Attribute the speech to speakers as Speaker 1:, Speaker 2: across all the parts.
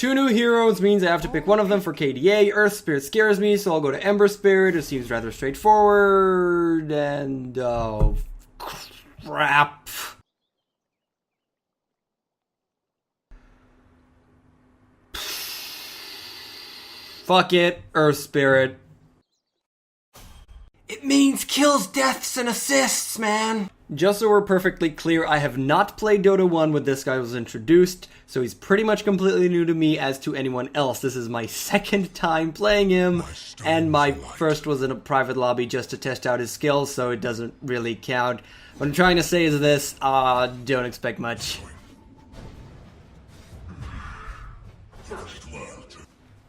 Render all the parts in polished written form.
Speaker 1: Two new heroes means I have to pick one of them for KDA. Earth Spirit scares me, so I'll go to Ember Spirit. It seems rather straightforward, and oh, crap. Fuck it, Earth Spirit. It means kills, deaths, and assists, man! Just so we're perfectly clear, I have not played Dota 1 when this guy was introduced, so he's pretty much completely new to me as to anyone else. This is my second time playing him, and my first was in a private lobby just to test out his skills, so it doesn't really count. What I'm trying to say is this, don't expect much.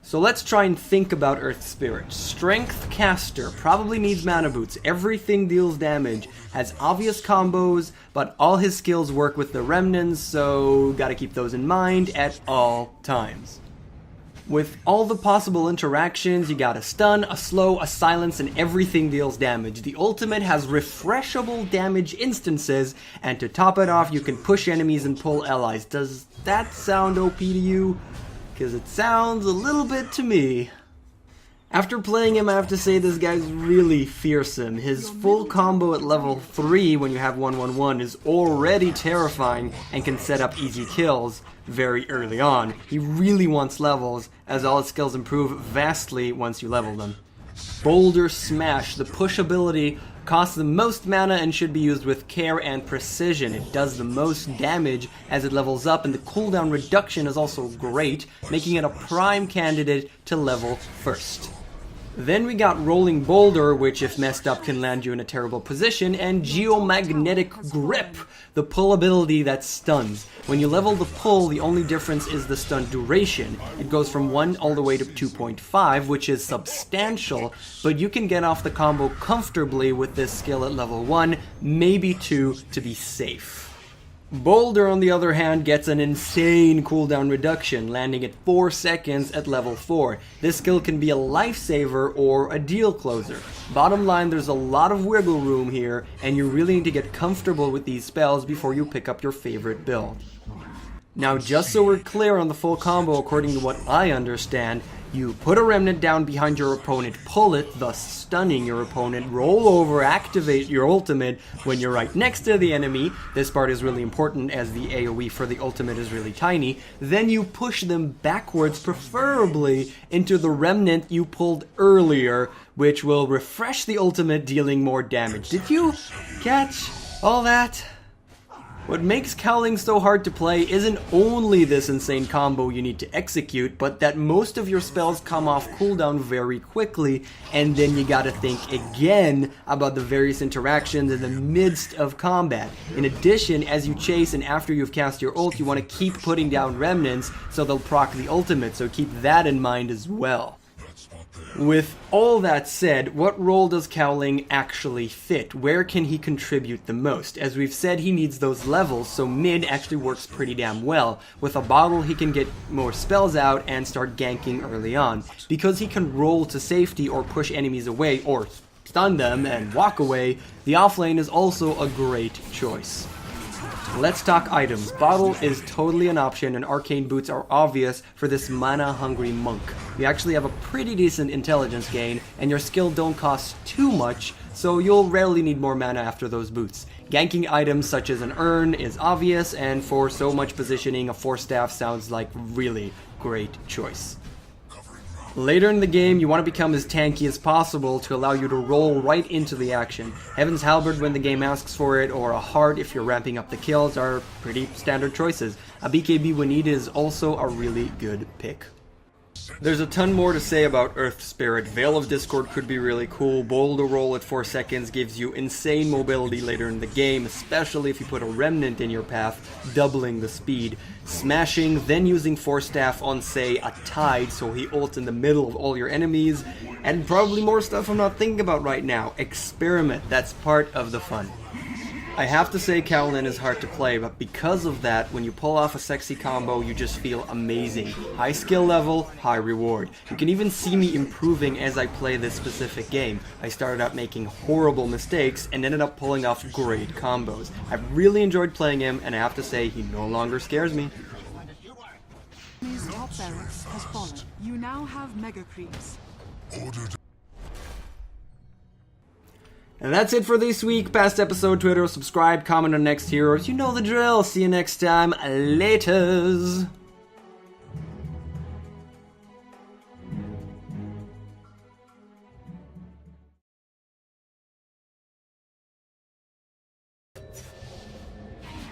Speaker 1: So let's try and think about Earth Spirit. Strength Caster probably needs mana boots. Everything deals damage, has obvious combos, but all his skills work with the remnants, so gotta keep those in mind at all times. With all the possible interactions, you got a stun, a slow, a silence, and everything deals damage. The ultimate has refreshable damage instances, and to top it off, you can push enemies and pull allies. Does that sound OP to you? Because it sounds a little bit to me. After playing him, I have to say this guy's really fearsome. His full combo at level 3 when you have 1-1-1 is already terrifying and can set up easy kills very early on. He really wants levels, as all his skills improve vastly once you level them. Boulder Smash, the push ability, costs the most mana and should be used with care and precision. It does the most damage as it levels up, and the cooldown reduction is also great, making it a prime candidate to level first. Then we got Rolling Boulder, which if messed up can land you in a terrible position, and Geomagnetic Grip, the pull ability that stuns. When you level the pull, the only difference is the stun duration. It goes from 1 all the way to 2.5, which is substantial, but you can get off the combo comfortably with this skill at level 1, maybe 2 to be safe. Boulder, on the other hand, gets an insane cooldown reduction, landing at 4 seconds at level 4. This skill can be a lifesaver or a deal closer. Bottom line, there's a lot of wiggle room here, and you really need to get comfortable with these spells before you pick up your favorite build. Now, just so we're clear on the full combo according to what I understand, you put a remnant down behind your opponent, pull it, thus stunning your opponent, roll over, activate your ultimate when you're right next to the enemy. This part is really important as the AoE for the ultimate is really tiny. Then you push them backwards, preferably into the remnant you pulled earlier, which will refresh the ultimate, dealing more damage. Did you catch all that? What makes Cowling so hard to play isn't only this insane combo you need to execute, but that most of your spells come off cooldown very quickly, and then you gotta think again about the various interactions in the midst of combat. In addition, as you chase and after you've cast your ult, you want to keep putting down remnants so they'll proc the ultimate, so keep that in mind as well. With all that said, what role does Cowling actually fit? Where can he contribute the most? As we've said, he needs those levels, so mid actually works pretty damn well. With a bottle, he can get more spells out and start ganking early on. Because he can roll to safety or push enemies away or stun them and walk away, the offlane is also a great choice. Let's talk items. Bottle is totally an option, and arcane boots are obvious for this mana-hungry monk. You actually have a pretty decent intelligence gain, and your skill don't cost too much, so you'll rarely need more mana after those boots. Ganking items such as an urn is obvious, and for so much positioning, a force staff sounds like really great choice. Later in the game, you want to become as tanky as possible to allow you to roll right into the action. Heaven's Halberd when the game asks for it, or a Heart if you're ramping up the kills, are pretty standard choices. A BKB when needed is also a really good pick. There's a ton more to say about Earth Spirit. Veil of Discord could be really cool. Boulder Roll at 4 seconds gives you insane mobility later in the game, especially if you put a remnant in your path, doubling the speed. Smashing, then using Force Staff on, say, a Tide, so he ults in the middle of all your enemies. And probably more stuff I'm not thinking about right now. Experiment, that's part of the fun. I have to say Cowlin is hard to play, but because of that, when you pull off a sexy combo, you just feel amazing. High skill level, high reward. You can even see me improving as I play this specific game. I started out making horrible mistakes and ended up pulling off great combos. I've really enjoyed playing him, and I have to say he no longer scares me.
Speaker 2: top barracks has fallen. You now have mega creeps.
Speaker 3: Ordered.
Speaker 1: And that's it for this week. Past episode, Twitter, subscribe, comment on next heroes. You know the drill. See you next time. Laters.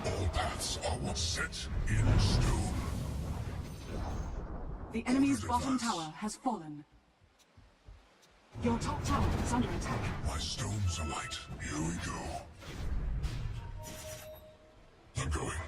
Speaker 3: All paths are once set in stone.
Speaker 2: The enemy's bottom tower has fallen. Your top tower is under attack.
Speaker 3: My stones alight. Here we go. I'm going.